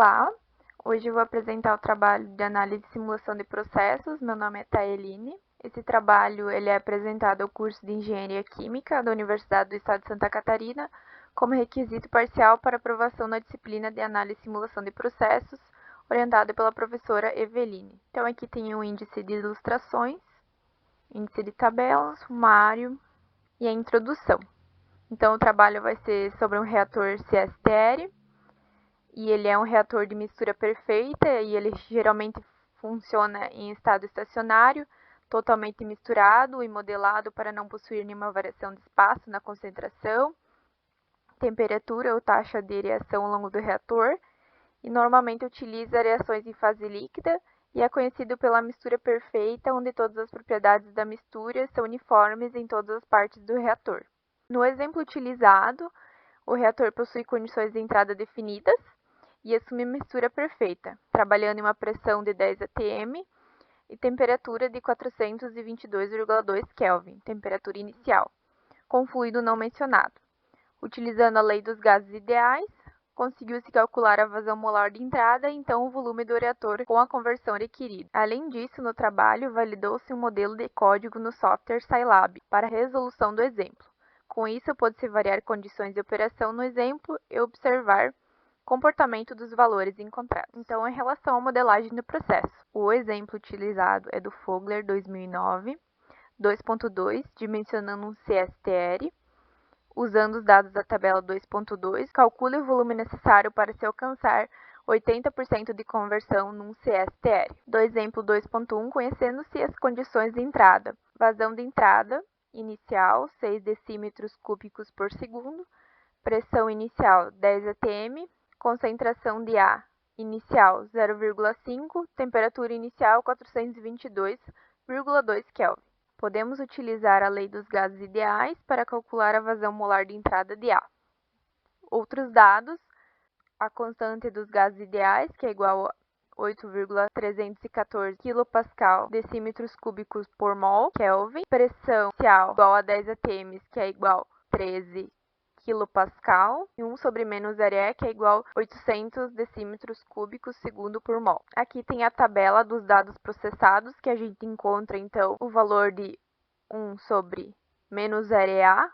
Olá, hoje eu vou apresentar o trabalho de análise e simulação de processos. Meu nome é Taeline. Esse trabalho ele é apresentado ao curso de Engenharia Química da Universidade do Estado de Santa Catarina como requisito parcial para aprovação na disciplina de análise e simulação de processos, orientado pela professora Eveline. Então aqui tem um índice de ilustrações, índice de tabelas, sumário e a introdução. Então o trabalho vai ser sobre um reator CSTR, e ele é um reator de mistura perfeita e ele geralmente funciona em estado estacionário, totalmente misturado e modelado para não possuir nenhuma variação de espaço na concentração, temperatura ou taxa de reação ao longo do reator, e normalmente utiliza reações em fase líquida e é conhecido pela mistura perfeita, onde todas as propriedades da mistura são uniformes em todas as partes do reator. No exemplo utilizado, o reator possui condições de entrada definidas e assume mistura perfeita, trabalhando em uma pressão de 10 atm e temperatura de 422,2 Kelvin, temperatura inicial, com fluido não mencionado. Utilizando a lei dos gases ideais, conseguiu-se calcular a vazão molar de entrada e então o volume do reator com a conversão requerida. Além disso, no trabalho, validou-se um modelo de código no software Scilab para a resolução do exemplo. Com isso, pode-se variar condições de operação no exemplo e observar comportamento dos valores encontrados. Então, em relação à modelagem do processo, o exemplo utilizado é do Fogler 2009, 2.2, dimensionando um CSTR. Usando os dados da tabela 2.2, calcule o volume necessário para se alcançar 80% de conversão num CSTR. Do exemplo 2.1, conhecendo-se as condições de entrada. Vazão de entrada inicial, 6 decímetros cúbicos por segundo. Pressão inicial, 10 atm. Concentração de A inicial 0,5, temperatura inicial 422,2 Kelvin. Podemos utilizar a lei dos gases ideais para calcular a vazão molar de entrada de A. Outros dados, a constante dos gases ideais, que é igual a 8,314 kPa decímetros cúbicos por mol, Kelvin. Pressão inicial igual a 10 atm, que é igual a 13 kPa, e 1 sobre menos RE, que é igual a 800 decímetros cúbicos segundo por mol. Aqui tem a tabela dos dados processados, que a gente encontra, então, o valor de 1 sobre menos RA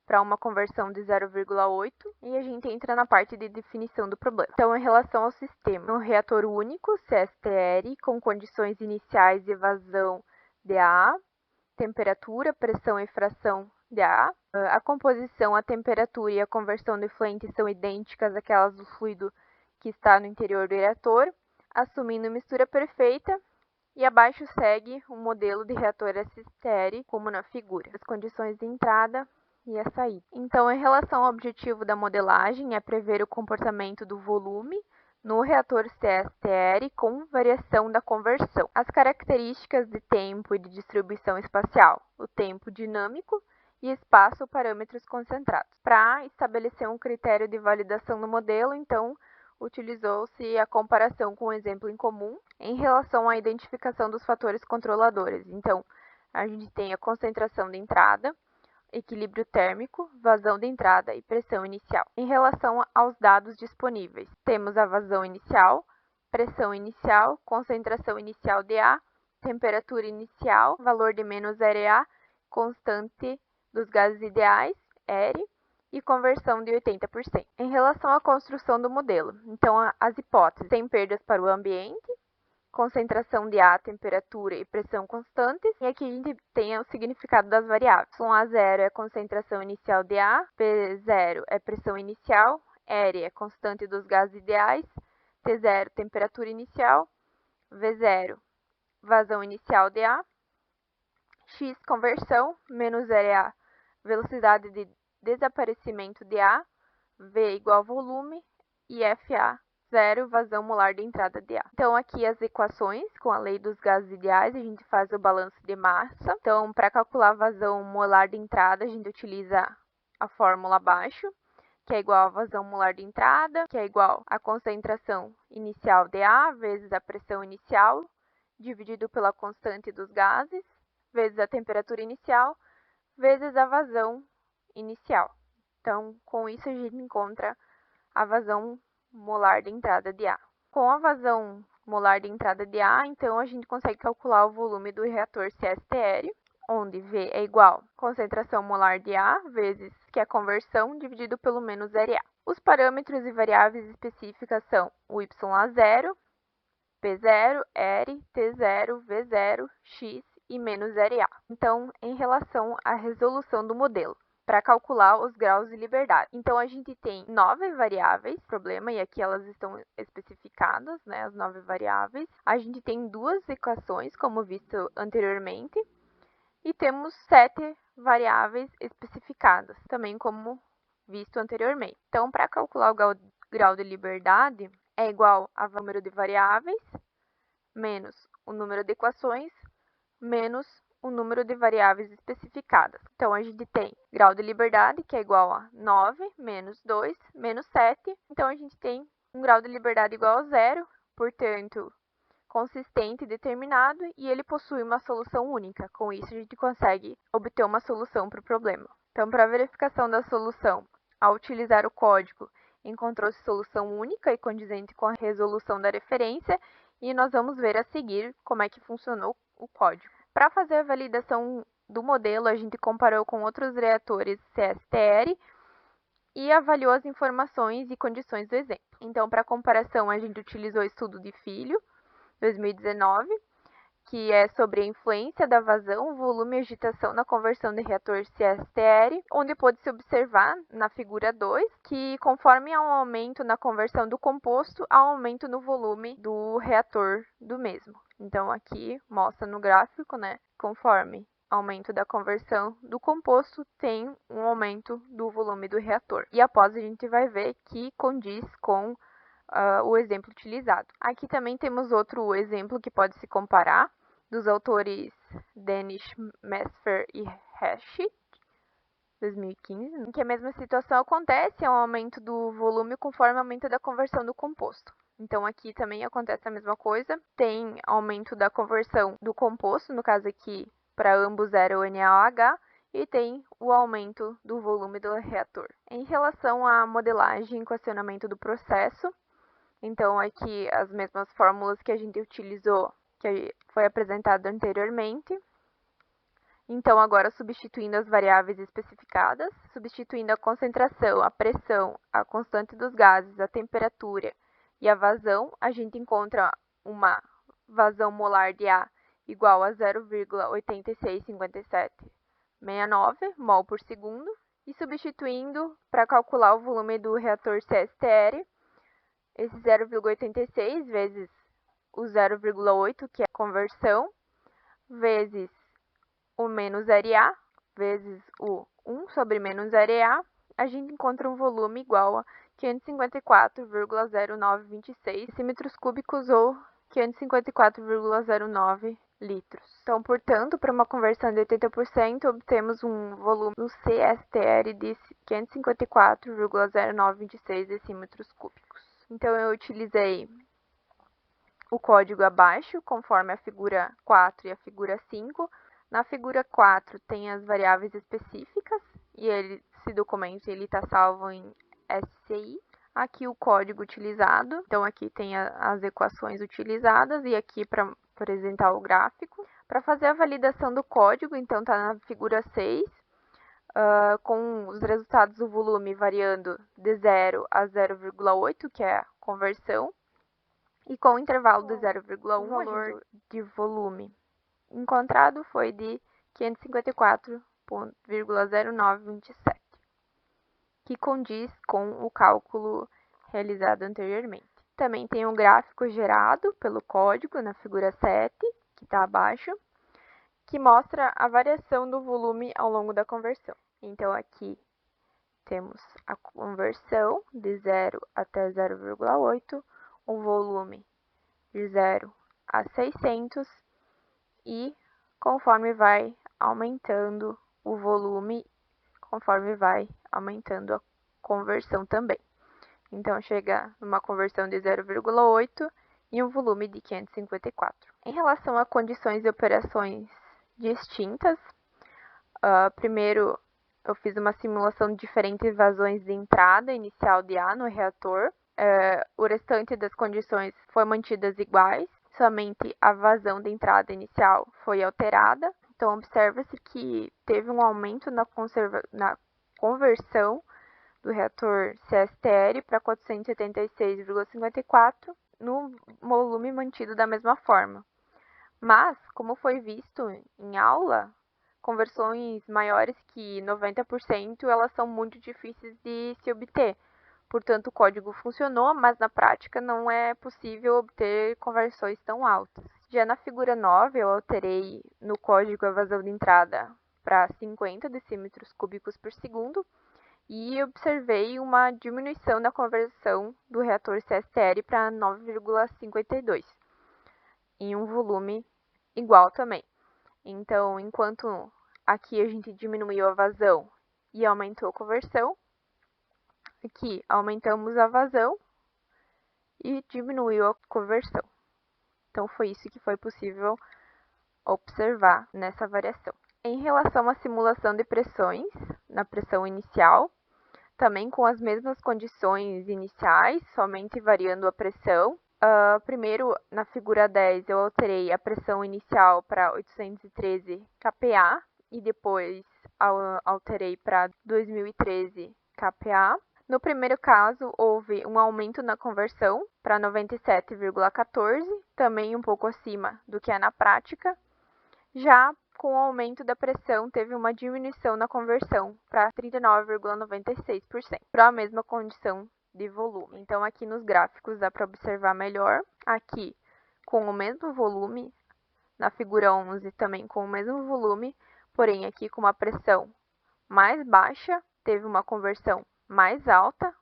para uma conversão de 0,8, e a gente entra na parte de definição do problema. Então, em relação ao sistema, um reator único, CSTR, com condições iniciais de vazão de A, temperatura, pressão e fração de A. A composição, a temperatura e a conversão do efluente são idênticas àquelas do fluido que está no interior do reator, assumindo mistura perfeita, e abaixo segue um modelo de reator SSTR, como na figura. As condições de entrada e a saída. Então, em relação ao objetivo da modelagem, é prever o comportamento do volume no reator CSTR com variação da conversão. As características de tempo e de distribuição espacial, o tempo dinâmico e espaço, parâmetros concentrados. Para estabelecer um critério de validação do modelo, então, utilizou-se a comparação com um exemplo em comum em relação à identificação dos fatores controladores. Então, a gente tem a concentração de entrada, equilíbrio térmico, vazão de entrada e pressão inicial. Em relação aos dados disponíveis, temos a vazão inicial, pressão inicial, concentração inicial de A, temperatura inicial, valor de menos RA, constante dos gases ideais, R, e conversão de 80%. Em relação à construção do modelo, então as hipóteses sem perdas para o ambiente, concentração de A, temperatura e pressão constantes, e aqui a gente tem o significado das variáveis. A0 é a concentração inicial de A, P0 é pressão inicial, R é constante dos gases ideais, T0 temperatura inicial, V0 vazão inicial de A, X conversão, menos RA velocidade de desaparecimento de A, V igual volume, e FA 0, vazão molar de entrada de A. Então, aqui as equações com a lei dos gases ideais, a gente faz o balanço de massa. Então, para calcular a vazão molar de entrada, a gente utiliza a fórmula abaixo, que é igual a vazão molar de entrada, que é igual a concentração inicial de A vezes a pressão inicial, dividido pela constante dos gases, vezes a temperatura inicial, vezes a vazão inicial. Então, com isso, a gente encontra a vazão molar de entrada de A. Com a vazão molar de entrada de A, então a gente consegue calcular o volume do reator CSTR, onde V é igual a concentração molar de A vezes que é a conversão dividido pelo menos RA. Os parâmetros e variáveis específicas são o YA0, P0, R, T0, V0, X e menos RA. Então, em relação à resolução do modelo, para calcular os graus de liberdade. Então, a gente tem 9 variáveis, problema, e aqui elas estão especificadas, né, as 9 variáveis. A gente tem 2 equações, como visto anteriormente, e temos 7 variáveis especificadas, também como visto anteriormente. Então, para calcular o grau de liberdade, é igual ao número de variáveis, menos o número de equações, menos o número de variáveis especificadas. Então, a gente tem grau de liberdade, que é igual a 9, menos 2, menos 7. Então, a gente tem um grau de liberdade igual a zero, portanto, consistente e determinado, e ele possui uma solução única. Com isso, a gente consegue obter uma solução para o problema. Então, para a verificação da solução, ao utilizar o código, encontrou-se solução única e condizente com a resolução da referência, e nós vamos ver a seguir como é que funcionou o código. Para fazer a validação do modelo, a gente comparou com outros reatores CSTR e avaliou as informações e condições do exemplo. Então, para comparação, a gente utilizou o estudo de Filho, 2019, que é sobre a influência da vazão, volume e agitação na conversão de reator CSTR, onde pode-se observar na figura 2 que conforme há um aumento na conversão do composto, há um aumento no volume do reator do mesmo. Então aqui mostra no gráfico, né, conforme aumento da conversão do composto, tem um aumento do volume do reator. E após a gente vai ver que condiz com o exemplo utilizado. Aqui também temos outro exemplo que pode se comparar, dos autores Danish, Mesfer e Hashit, 2015, em que a mesma situação acontece, é um aumento do volume conforme aumento da conversão do composto. Então, aqui também acontece a mesma coisa, tem aumento da conversão do composto, no caso aqui, para ambos era o NaOH, e tem o aumento do volume do reator. Em relação à modelagem e equacionamento do processo, então, aqui as mesmas fórmulas que a gente utilizou, que foi apresentado anteriormente. Então, agora substituindo as variáveis especificadas, substituindo a concentração, a pressão, a constante dos gases, a temperatura e a vazão, a gente encontra uma vazão molar de A igual a 0,865769 mol por segundo. E substituindo para calcular o volume do reator CSTR, esse 0,86 vezes o 0,8, que é a conversão, vezes o menos RA, vezes o 1 sobre menos RA, a gente encontra um volume igual a 554,0926 decímetros cúbicos ou 554,09 litros. Então, portanto, para uma conversão de 80%, obtemos um volume no CSTR de 554,0926 decímetros cúbicos. Então, eu utilizei o código abaixo, conforme a figura 4 e a figura 5. Na figura 4 tem as variáveis específicas, e esse documento está salvo em SCI. Aqui o código utilizado, então aqui tem as equações utilizadas, e aqui para apresentar o gráfico. Para fazer a validação do código, então está na figura 6, com os resultados do volume variando de 0 a 0,8, que é a conversão, e com o intervalo de 0,1, o valor de volume encontrado foi de 554,0927, que condiz com o cálculo realizado anteriormente. Também tem um gráfico gerado pelo código na figura 7, que está abaixo, que mostra a variação do volume ao longo da conversão. Então, aqui temos a conversão de 0 até 0,8, o volume de 0 a 600, e conforme vai aumentando o volume, conforme vai aumentando a conversão também. Então, chega numa conversão de 0,8 e um volume de 554. Em relação a condições e operações distintas, primeiro eu fiz uma simulação de diferentes vazões de entrada inicial de A no reator, O restante das condições foi mantidas iguais, somente a vazão de entrada inicial foi alterada. Então, observa-se que teve um aumento na conversão do reator CSTR para 476,54 no volume mantido da mesma forma. Mas, como foi visto em aula, conversões maiores que 90% elas são muito difíceis de se obter. Portanto, o código funcionou, mas na prática não é possível obter conversões tão altas. Já na figura 9, eu alterei no código a vazão de entrada para 50 decímetros cúbicos por segundo e observei uma diminuição da conversão do reator CSTR para 9,52 em um volume igual também. Então, enquanto aqui a gente diminuiu a vazão e aumentou a conversão, aqui aumentamos a vazão e diminuiu a conversão. Então, foi isso que foi possível observar nessa variação. Em relação à simulação de pressões, na pressão inicial, também com as mesmas condições iniciais, somente variando a pressão. Primeiro, na figura 10, eu alterei a pressão inicial para 813 kPa e depois alterei para 2013 kPa. No primeiro caso, houve um aumento na conversão para 97,14, também um pouco acima do que é na prática. Já com o aumento da pressão, teve uma diminuição na conversão para 39,96%, para a mesma condição de volume. Então, aqui nos gráficos dá para observar melhor. Aqui, com o mesmo volume, na figura 11 também com o mesmo volume, porém aqui com uma pressão mais baixa, teve uma conversão mais alta,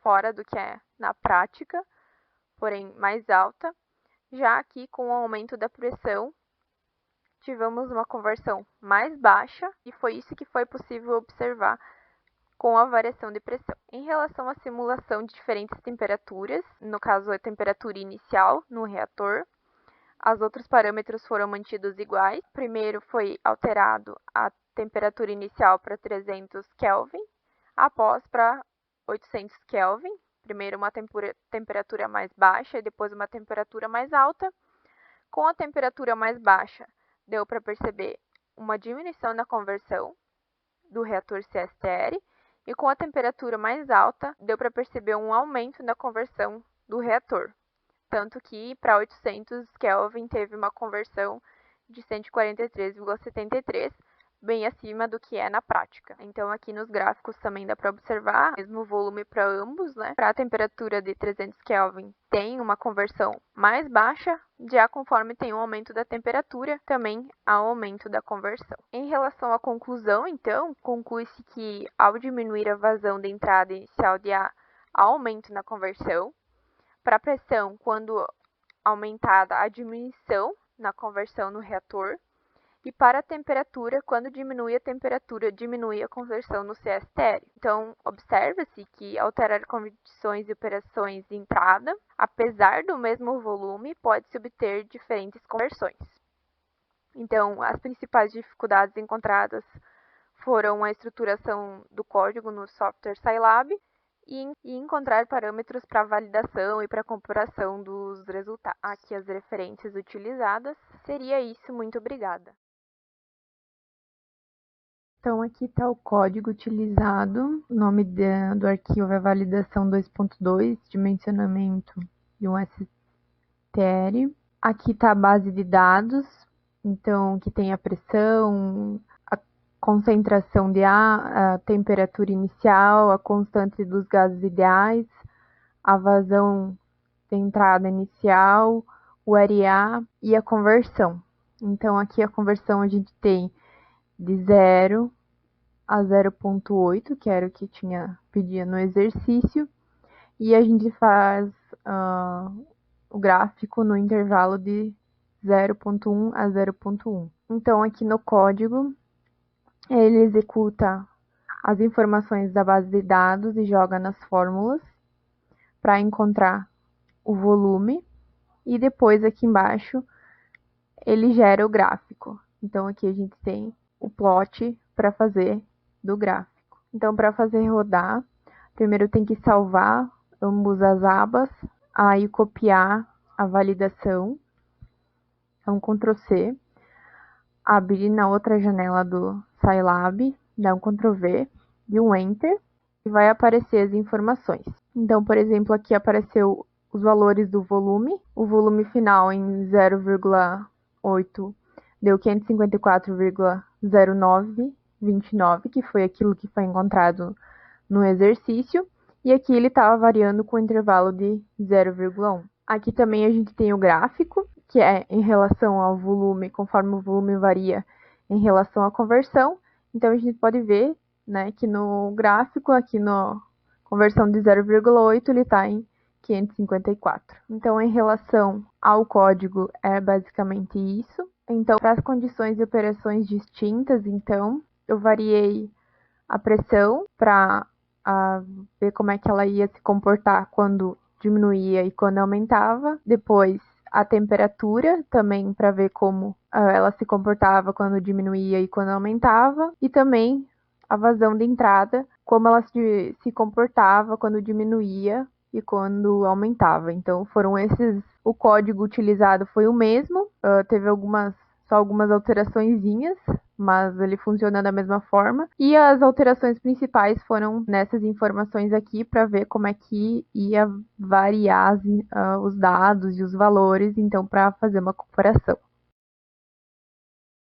fora do que é na prática, porém mais alta. Já aqui com o aumento da pressão, tivemos uma conversão mais baixa e foi isso que foi possível observar com a variação de pressão. Em relação à simulação de diferentes temperaturas, no caso a temperatura inicial no reator, os outros parâmetros foram mantidos iguais. Primeiro foi alterado a temperatura inicial para 300 Kelvin, após para 800 Kelvin. Primeiro uma temperatura mais baixa e depois uma temperatura mais alta. Com a temperatura mais baixa, deu para perceber uma diminuição na conversão do reator CSTR e com a temperatura mais alta, deu para perceber um aumento na conversão do reator. Tanto que para 800 Kelvin teve uma conversão de 143,73, bem acima do que é na prática. Então, aqui nos gráficos também dá para observar o mesmo volume para ambos, né? Para a temperatura de 300 Kelvin tem uma conversão mais baixa, já conforme tem um aumento da temperatura, também há um aumento da conversão. Em relação à conclusão, então, conclui-se que ao diminuir a vazão de entrada inicial de ar, há aumento na conversão. Para a pressão, quando aumentada, a diminuição na conversão no reator. E para a temperatura, quando diminui a temperatura, diminui a conversão no CSTR. Então, observa-se que alterar condições e operações de entrada, apesar do mesmo volume, pode-se obter diferentes conversões. Então, as principais dificuldades encontradas foram a estruturação do código no software Scilab e encontrar parâmetros para validação e para comparação dos resultados. Aqui as referências utilizadas. Seria isso, muito obrigada. Então, aqui está o código utilizado. O nome do arquivo é validação 2.2, dimensionamento de um STR. Aqui está a base de dados, então, que tem a pressão, a concentração de ar, a temperatura inicial, a constante dos gases ideais, a vazão de entrada inicial, o RA e a conversão. Então, aqui a conversão a gente tem de 0 a 0,8, que era o que tinha pedido no exercício, e a gente faz o gráfico no intervalo de 0,1 a 0,1. Então, aqui no código, ele executa as informações da base de dados e joga nas fórmulas para encontrar o volume, e depois aqui embaixo ele gera o gráfico. Então, aqui a gente tem o plot para fazer do gráfico. Então, para fazer rodar, primeiro tem que salvar ambas as abas, aí copiar a validação, então Ctrl C, abrir na outra janela do Scilab, dá um Ctrl V e um Enter, e vai aparecer as informações. Então, por exemplo, aqui apareceu os valores do volume, o volume final em 0,8 deu 554,0929, que foi aquilo que foi encontrado no exercício, e aqui ele estava variando com intervalo de 0,1. Aqui também a gente tem o gráfico, que é em relação ao volume, conforme o volume varia em relação à conversão. Então a gente pode ver, né, que no gráfico, aqui na conversão de 0,8, ele está em 554. Então, em relação ao código, é basicamente isso. Então, para as condições e operações distintas, então, eu variei a pressão para ver como é que ela ia se comportar quando diminuía e quando aumentava. Depois, a temperatura também para ver como ela se comportava quando diminuía e quando aumentava. E também a vazão de entrada, como ela se comportava quando diminuía e quando aumentava. Então, foram esses. O código utilizado foi o mesmo, teve só algumas alteraçõezinhas, mas ele funciona da mesma forma. E as alterações principais foram nessas informações aqui para ver como é que ia variar os dados e os valores, então, para fazer uma comparação.